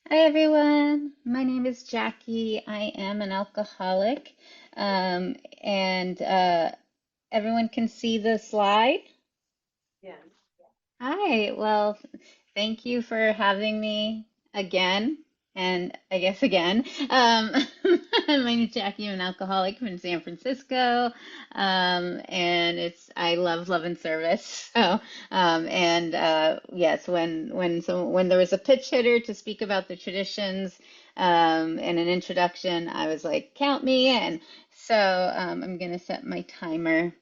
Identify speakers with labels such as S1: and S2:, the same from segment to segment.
S1: Hi everyone, my name is Jackie. I am an alcoholic, um, and everyone can see the slide. Hi, well, thank you for having me again, and I guess again. My name is Jackie. I'm an alcoholic from San Francisco, and I love and service. So, yes, when there was a pitch hitter to speak about the traditions, and an introduction, I was like, count me in. So, I'm gonna set my timer,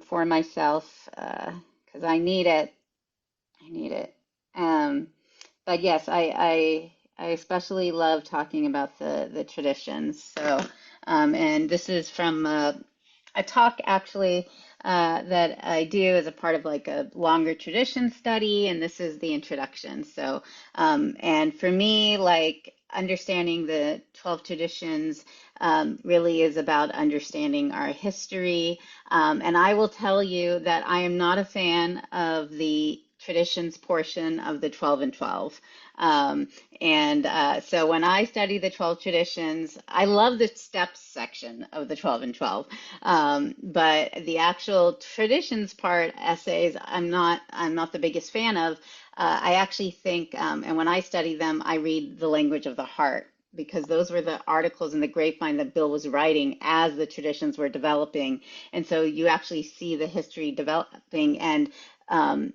S1: for myself, because I need it. I need it. Um, but yes, I especially love talking about the traditions. So, and this is from a talk actually that I do as a part of like a longer tradition study, and this is the introduction. So, and for me, like understanding the 12 traditions really is about understanding our history. And I will tell you that I am not a fan of the traditions portion of the 12 and 12. Um, so when I study the 12 traditions, I love the steps section of the 12 and 12. But the actual traditions part essays, I'm not the biggest fan of. I actually think, and when I study them, I read the language of the heart because those were the articles in the grapevine that Bill was writing as the traditions were developing. And so you actually see the history developing, um,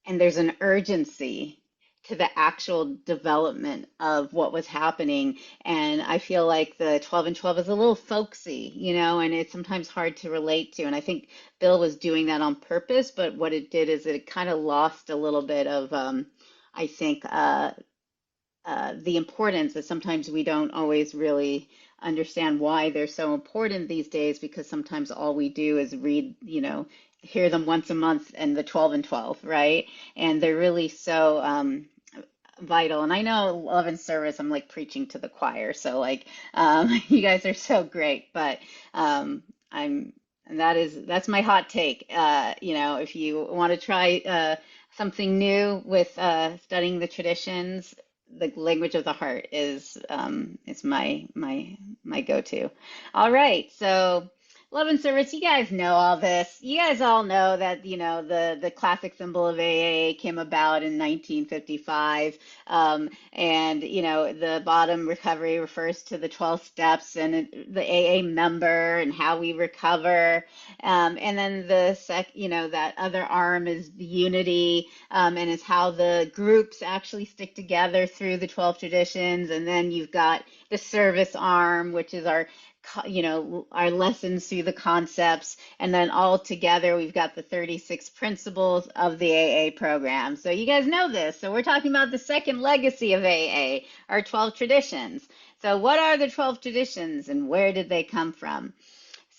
S1: and there's an urgency to the actual development of what was happening. And I feel like the 12 and 12 is a little folksy, and it's sometimes hard to relate to. And I think Bill was doing that on purpose, but what it did is it kind of lost a little bit of, I think, the importance that sometimes we don't always really understand why they're so important these days because sometimes all we do is read, hear them once a month and the 12 and 12, right? And they're really so vital. And I know love and service, I'm like preaching to the choir. So like you guys are so great, but I'm and that's my hot take. If you want to try something new with studying the traditions, the language of the heart is my go-to. All right, so love and service, you guys know all this. You guys all know that, the classic symbol of AA came about in 1955. And, the bottom recovery refers to the 12 steps and the AA member and how we recover. And then that other arm is the unity, and is how the groups actually stick together through the 12 traditions. And then you've got the service arm, which is our lessons through the concepts, and then all together we've got the 36 principles of the AA program. So you guys know this. So we're talking about the second legacy of AA, our 12 traditions. So what are the 12 traditions and where did they come from?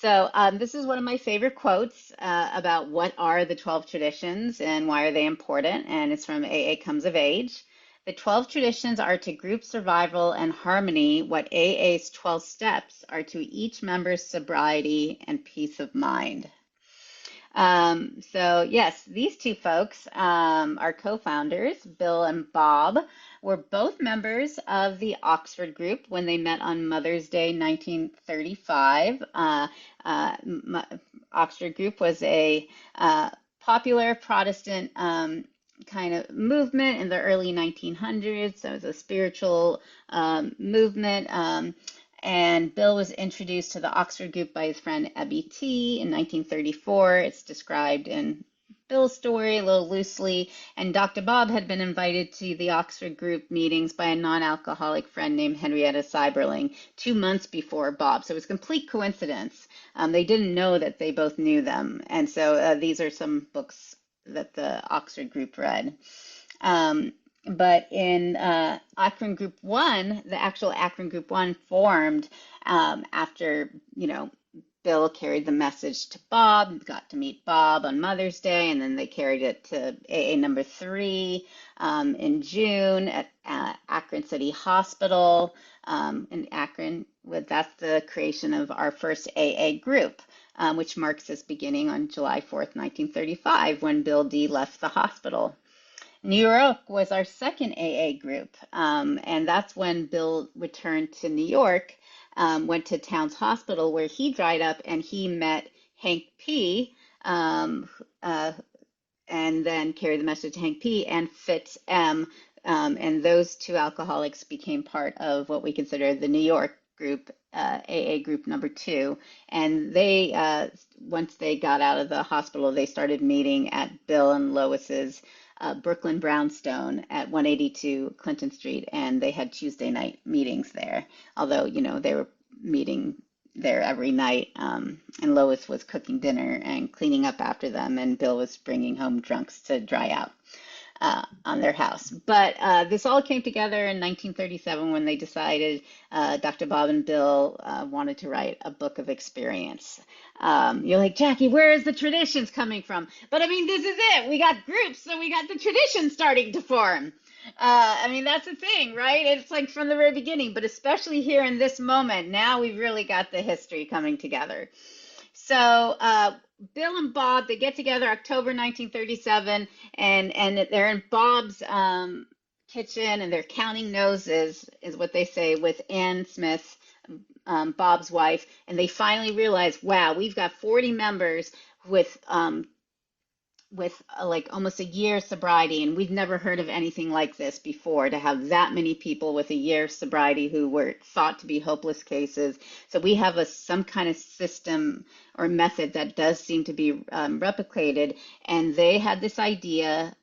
S1: So this is one of my favorite quotes about what are the 12 traditions and why are they important, and it's from AA Comes of Age. The 12 traditions are to group survival and harmony what AA's 12 steps are to each member's sobriety and peace of mind. So yes, these two folks are co-founders. Bill and Bob were both members of the Oxford group when they met on Mother's Day 1935. Oxford group was a popular Protestant kind of movement in the early 1900s. So it was a spiritual movement. And Bill was introduced to the Oxford group by his friend Ebby T. in 1934. It's described in Bill's story a little loosely. And Dr. Bob had been invited to the Oxford group meetings by a non-alcoholic friend named Henrietta Seiberling 2 months before Bob. So it was complete coincidence. They didn't know that they both knew them. And so these are some books that the Oxford group read. But in Akron Group 1, the actual Akron Group 1 formed after, Bill carried the message to Bob, got to meet Bob on Mother's Day, and then they carried it to AA number 3 in June at Akron City Hospital in Akron. That's the creation of our first AA group, which marks its beginning on July 4th, 1935, when Bill D left the hospital. New York was our second AA group, and that's when Bill returned to New York, went to Towns Hospital where he dried up and he met Hank P. Um, uh, and then carried the message to Hank P. and Fitz M. And those two alcoholics became part of what we consider the New York group, AA group number two. And they, once they got out of the hospital, they started meeting at Bill and Lois's Brooklyn Brownstone at 182 Clinton Street, and they had Tuesday night meetings there. Although, they were meeting there every night, and Lois was cooking dinner and cleaning up after them, and Bill was bringing home drunks to dry out on their house. But this all came together in 1937 when they decided Dr. Bob and Bill wanted to write a book of experience. You're like, Jackie, where is the traditions coming from? But I mean, this is it. We got groups, so we got the traditions starting to form. I mean, that's the thing, right? It's like from the very beginning, but especially here in this moment, now we've really got the history coming together. So Bill and Bob, they get together October 1937, and they're in Bob's kitchen, and they're counting noses, is what they say, with Ann Smith, Bob's wife, and they finally realize, wow, we've got 40 members with like almost a year sobriety, and we've never heard of anything like this before, to have that many people with a year sobriety who were thought to be hopeless cases. So we have some kind of system or method that does seem to be replicated, and they had this idea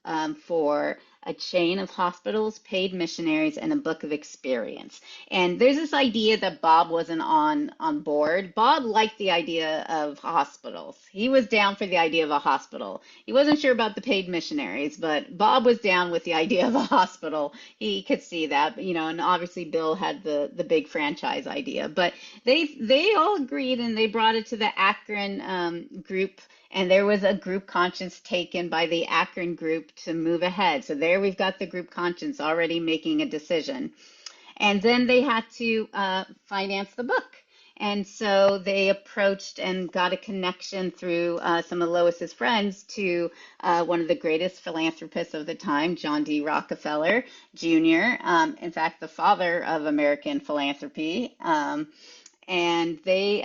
S1: for a chain of hospitals, paid missionaries, and a book of experience. And there's this idea that Bob wasn't on board. Bob liked the idea of hospitals. He was down for the idea of a hospital. He wasn't sure about the paid missionaries, but Bob was down with the idea of a hospital. He could see that, and obviously Bill had the big franchise idea. But they all agreed, and they brought it to the Akron group. And there was a group conscience taken by the Akron group to move ahead. So there we've got the group conscience already making a decision. And then they had to finance the book. And so they approached and got a connection through some of Lois's friends to one of the greatest philanthropists of the time, John D. Rockefeller Jr., in fact, the father of American philanthropy. And they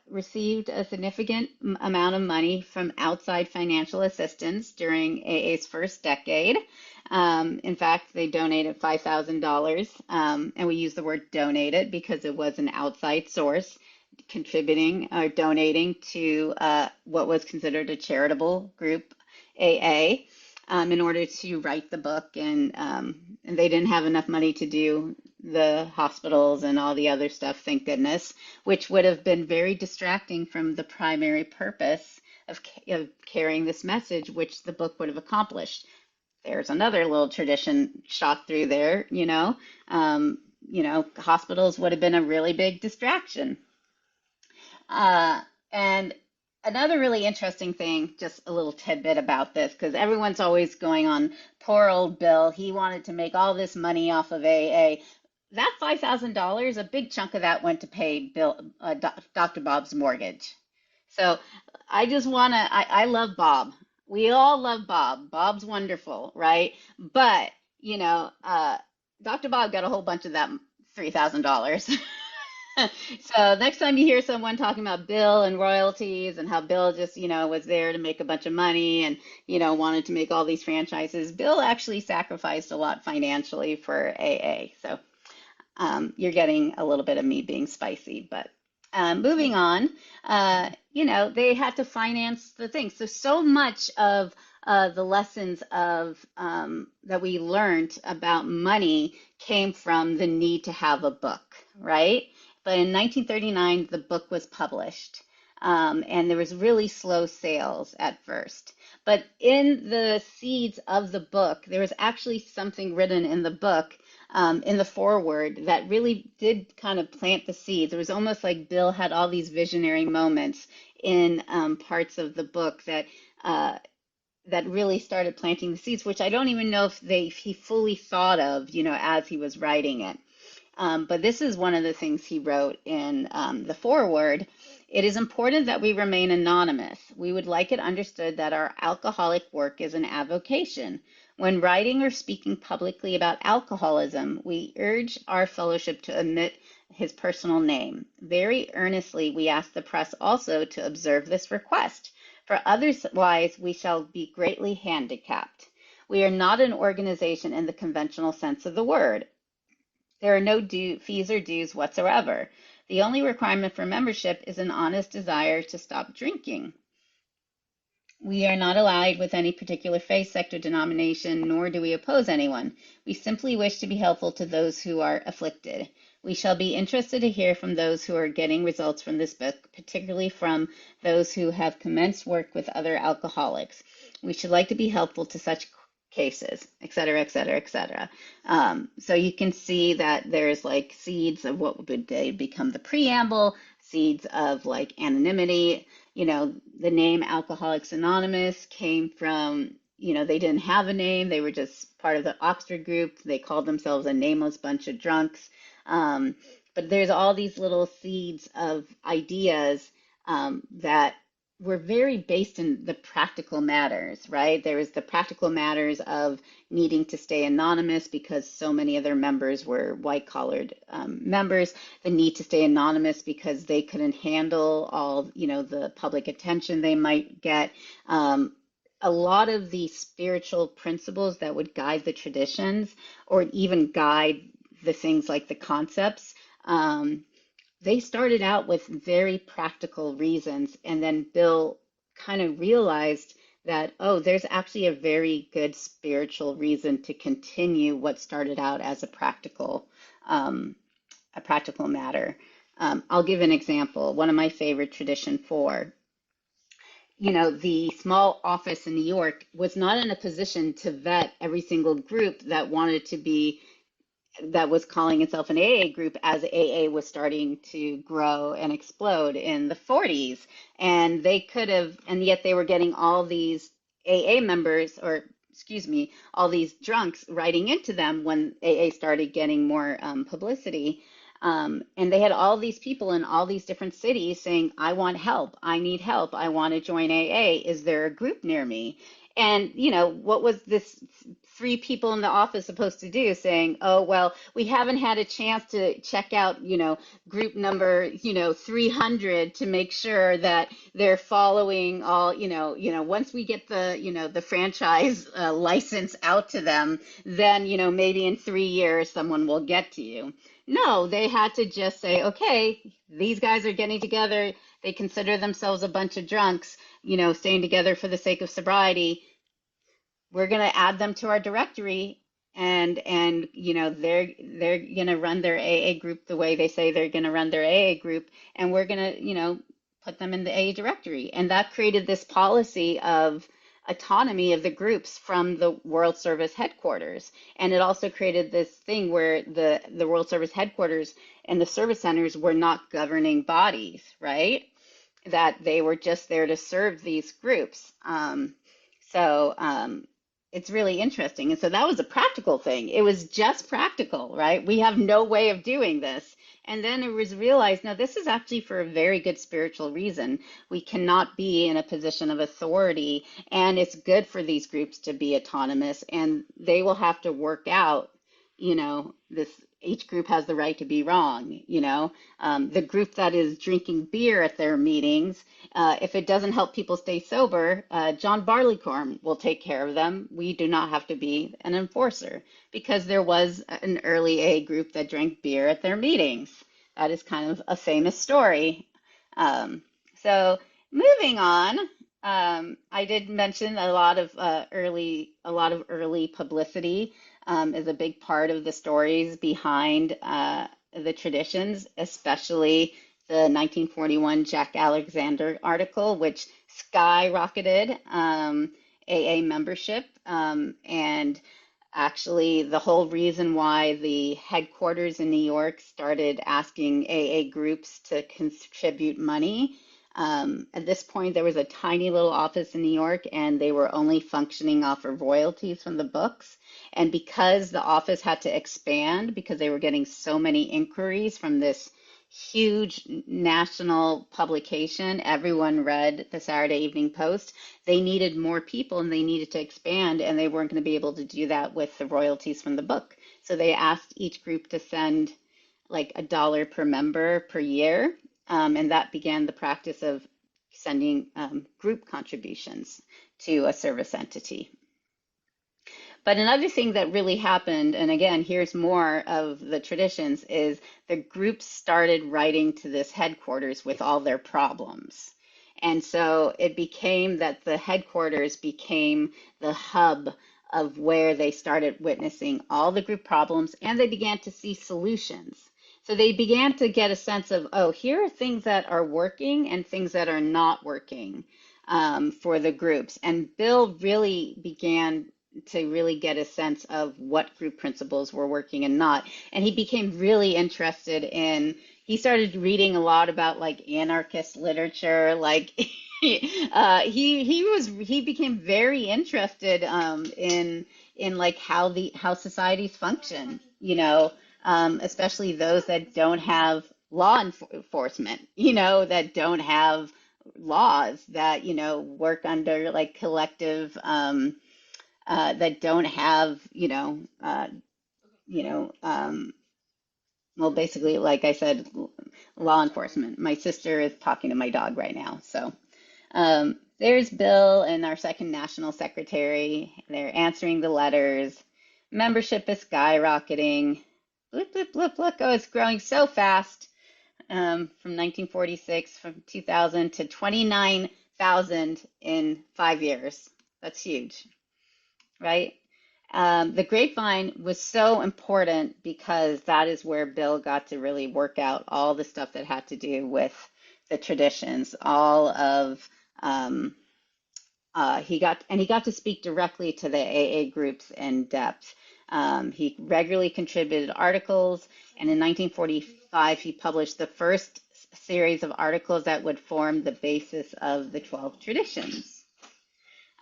S1: received a significant amount of money from outside financial assistance during AA's first decade. In fact, they donated $5,000, and we use the word donated because it was an outside source contributing or donating to what was considered a charitable group, AA, in order to write the book. And they didn't have enough money to do the hospitals and all the other stuff, thank goodness, which would have been very distracting from the primary purpose of carrying this message, which the book would have accomplished. There's another little tradition shot through there, hospitals would have been a really big distraction. And another really interesting thing, just a little tidbit about this, because everyone's always going on, poor old Bill, he wanted to make all this money off of AA. That $5,000, a big chunk of that went to pay Dr. Bob's mortgage. So I just want to, I love Bob. We all love Bob. Bob's wonderful, right? But, Dr. Bob got a whole bunch of that $3,000. So next time you hear someone talking about Bill and royalties and how Bill just, was there to make a bunch of money and, wanted to make all these franchises, Bill actually sacrificed a lot financially for AA. So you're getting a little bit of me being spicy, but moving on, they had to finance the thing. So much of the lessons of that we learned about money came from the need to have a book, right? But in 1939, the book was published, and there was really slow sales at first. But in the seeds of the book, there was actually something written in the book, in the foreword, that really did kind of plant the seeds. It was almost like Bill had all these visionary moments in parts of the book that really started planting the seeds, which I don't even know if he fully thought of, as he was writing it. But this is one of the things he wrote in the foreword. It is important that we remain anonymous. We would like it understood that our alcoholic work is an avocation. When writing or speaking publicly about alcoholism, we urge our fellowship to omit his personal name. Very earnestly, we ask the press also to observe this request, for otherwise we shall be greatly handicapped. We are not an organization in the conventional sense of the word. There are no fees or dues whatsoever. The only requirement for membership is an honest desire to stop drinking. We are not allied with any particular faith, sect, or denomination, nor do we oppose anyone. We simply wish to be helpful to those who are afflicted. We shall be interested to hear from those who are getting results from this book, particularly from those who have commenced work with other alcoholics. We should like to be helpful to such cases, et cetera, et cetera, et cetera. So you can see that there's like seeds of what would become the preamble, seeds of like anonymity. You know, the name Alcoholics Anonymous came from, you know, they didn't have a name. They were just part of the Oxford group. They called themselves a nameless bunch of drunks. But there's all these little seeds of ideas that were very based in the practical matters, right? There was the practical matters of needing to stay anonymous because so many of their members were white-collared members, the need to stay anonymous because they couldn't handle all, you know, the public attention they might get. A lot of the spiritual principles that would guide the traditions or even guide the things like the concepts, they started out with very practical reasons, and then Bill kind of realized that, oh, there's actually a very good spiritual reason to continue what started out as a practical matter. I'll give an example. One of my favorite tradition four, you know, the small office in New York was not in a position to vet every single group that wanted to be that was calling itself an AA group as AA was starting to grow and explode in the 40s. And they could have, and yet they were getting all these AA members, or excuse me, all these drunks writing into them when AA started getting more publicity. And they had all these people in all these different cities saying, I want help. I need help. I want to join AA. Is there a group near me? And, you know, what was this three people in the office supposed to do, saying, oh, well, we haven't had a chance to check out, you know, group number, 300 to make sure that they're following all, once we get the, the franchise license out to them, then, maybe in 3 years someone will get to you. No, they had to just say, okay, these guys are getting together. They consider themselves a bunch of drunks, staying together for the sake of sobriety. We're going to add them to our directory, and they're going to run their AA group the way they say they're going to run their AA group, and we're going to, put them in the AA directory. And that created this policy of autonomy of the groups from the World Service headquarters. And it also created this thing where the World Service headquarters and the service centers were not governing bodies, right? That they were just there to serve these groups. It's really interesting. And so that was a practical thing. It was just practical, right? We have no way of doing this. And then it was realized, no, this is actually for a very good spiritual reason. We cannot be in a position of authority, and it's good for these groups to be autonomous, and they will have to work out, this. Each group has the right to be wrong, the group that is drinking beer at their meetings, if it doesn't help people stay sober, John Barleycorn will take care of them. We do not have to be an enforcer, because there was an early A group that drank beer at their meetings. That is kind of a famous story. So moving on, I did mention a lot of early publicity is a big part of the stories behind the traditions, especially the 1941 Jack Alexander article, which skyrocketed AA membership. And actually, the whole reason why the headquarters in New York started asking AA groups to contribute money. At this point, there was a tiny little office in New York, and they were only functioning off of royalties from the books. And because the office had to expand, because they were getting so many inquiries from this huge national publication. Everyone read the Saturday Evening Post. They needed more people and they needed to expand, and they weren't going to be able to do that with the royalties from the book. So they asked each group to send like $1 per member per year. And that began the practice of sending group contributions to a service entity. But another thing that really happened, and again, here's more of the traditions, is the groups started writing to this headquarters with all their problems. And so it became that the headquarters became the hub of where they started witnessing all the group problems, and they began to see solutions. So they began to get a sense of, oh, here are things that are working and things that are not working for the groups. And Bill really began to really get a sense of what group principles were working and not. And he became really interested in, he started reading a lot about like anarchist literature, like he became very interested in like how societies function, especially those that don't have law enforcement, that don't have laws, that work under like collective that don't have, you know, um, well, basically, like I said, law enforcement. My sister is talking to my dog right now. So there's Bill and our second national secretary. They're answering the letters. Membership is skyrocketing. Blip, blip, blip, look. Oh, it's growing so fast from 1946, from 2000 to 29,000 in 5 years. That's huge, right? The grapevine was so important because that is where Bill got to really work out all the stuff that had to do with the traditions, all of he got to speak directly to the AA groups in depth. He regularly contributed articles, and in 1945 he published the first series of articles that would form the basis of the 12 traditions.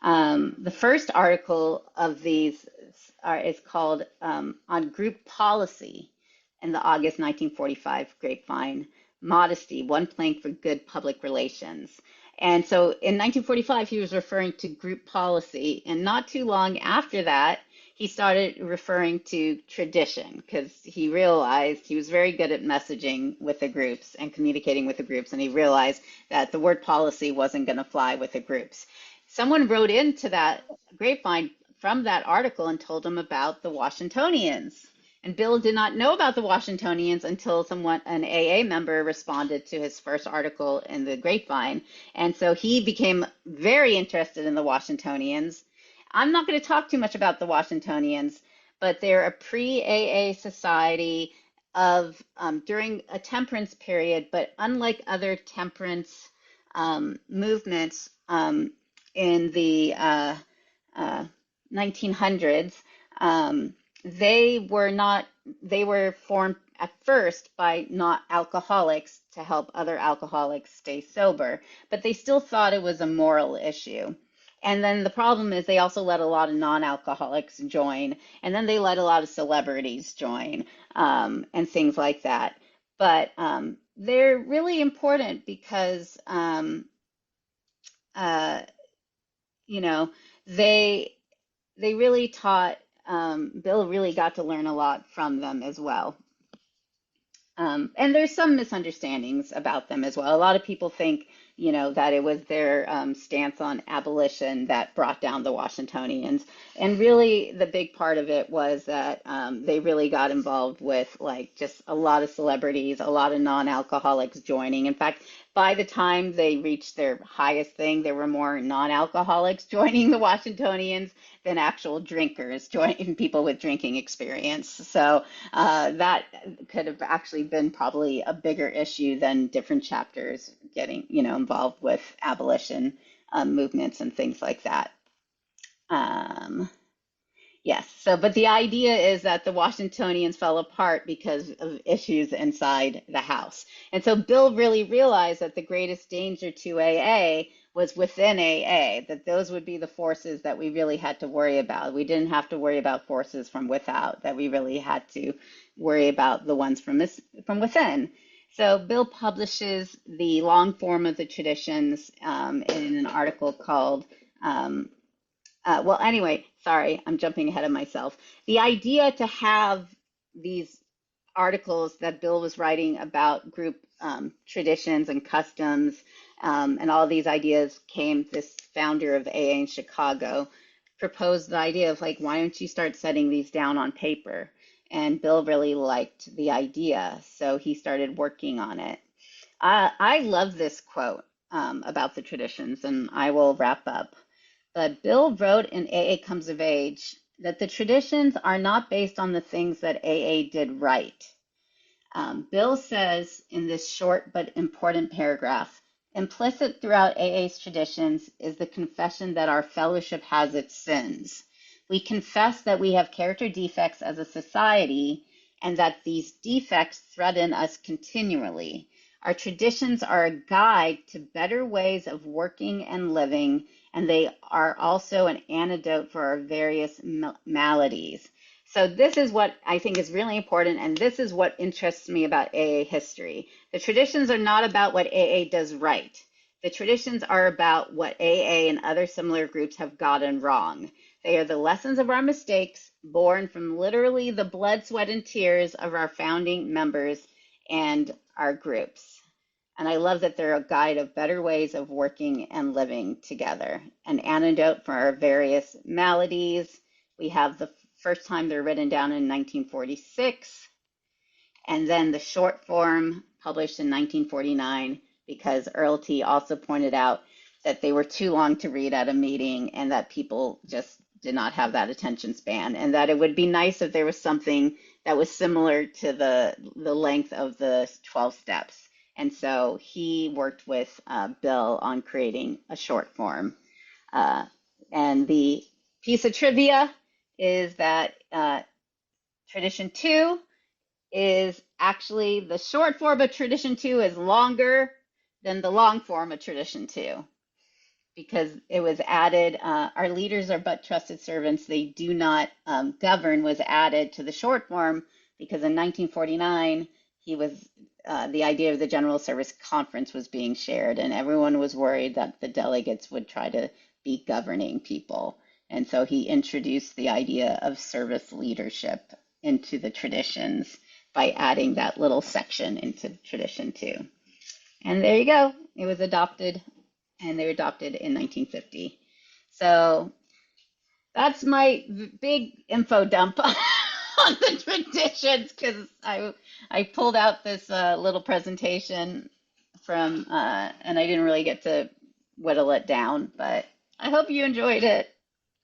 S1: The first article of these is called On Group Policy in the August 1945 Grapevine, Modesty, One Plank for Good Public Relations. And so in 1945, he was referring to group policy. And not too long after that, he started referring to tradition because he realized he was very good at messaging with the groups and communicating with the groups. And he realized that the word policy wasn't going to fly with the groups. Someone wrote into that grapevine from that article and told him about the Washingtonians. And Bill did not know about the Washingtonians until an AA member responded to his first article in the grapevine. And so he became very interested in the Washingtonians. I'm not going to talk too much about the Washingtonians, but they're a pre-AA society of during a temperance period, but unlike other temperance movements in the 1900s, they were formed at first by not alcoholics to help other alcoholics stay sober, but they still thought it was a moral issue. And then the problem is they also let a lot of non-alcoholics join, and then they let a lot of celebrities join, and things like that. But they're really important because you know, they really taught, Bill really got to learn a lot from them as well. And there's some misunderstandings about them as well. A lot of people think, that it was their stance on abolition that brought down the Washingtonians. And really, the big part of it was that they really got involved with like just a lot of celebrities, a lot of non-alcoholics joining. In fact, by the time they reached their highest thing, there were more non-alcoholics joining the Washingtonians than actual drinkers joining, people with drinking experience. So that could have actually been probably a bigger issue than different chapters getting, involved with abolition movements and things like that. Yes, so but the idea is that the Washingtonians fell apart because of issues inside the House. And so Bill really realized that the greatest danger to AA was within AA, that those would be the forces that we really had to worry about. We didn't have to worry about forces from without, that we really had to worry about the ones from within. So Bill publishes the long form of the traditions in an article called, well, anyway, sorry, I'm jumping ahead of myself. The idea to have these articles that Bill was writing about group traditions and customs and all these ideas came, this founder of AA in Chicago proposed the idea of like, why don't you start setting these down on paper? And Bill really liked the idea, so he started working on it. I love this quote about the traditions, and I will wrap up. But Bill wrote in AA Comes of Age that the traditions are not based on the things that AA did right. Bill says in this short but important paragraph, implicit throughout AA's traditions is the confession that our fellowship has its sins. We confess that we have character defects as a society and that these defects threaten us continually. Our traditions are a guide to better ways of working and living, and they are also an antidote for our various maladies. So this is what I think is really important, and this is what interests me about AA history. The traditions are not about what AA does right. The traditions are about what AA and other similar groups have gotten wrong. They are the lessons of our mistakes, born from literally the blood, sweat, and tears of our founding members and our groups. And I love that they're a guide of better ways of working and living together, an antidote for our various maladies. We have the first time they're written down in 1946, and then the short form published in 1949, because Earl T. also pointed out that they were too long to read at a meeting and that people just did not have that attention span, and that it would be nice if there was something that was similar to the length of the 12 steps. And so he worked with Bill on creating a short form. And the piece of trivia is that tradition 2 is actually the short form of tradition 2 is longer than the long form of tradition 2 because it was added. Our leaders are but trusted servants. They do not govern was added to the short form because in 1949 he was the idea of the General Service Conference was being shared, and everyone was worried that the delegates would try to be governing people. And so he introduced the idea of service leadership into the traditions by adding that little section into tradition 2. And there you go. It was adopted, and they were adopted in 1950. So that's my big info dump on the traditions, because I pulled out this little presentation from, and I didn't really get to whittle it down, but I hope you enjoyed it.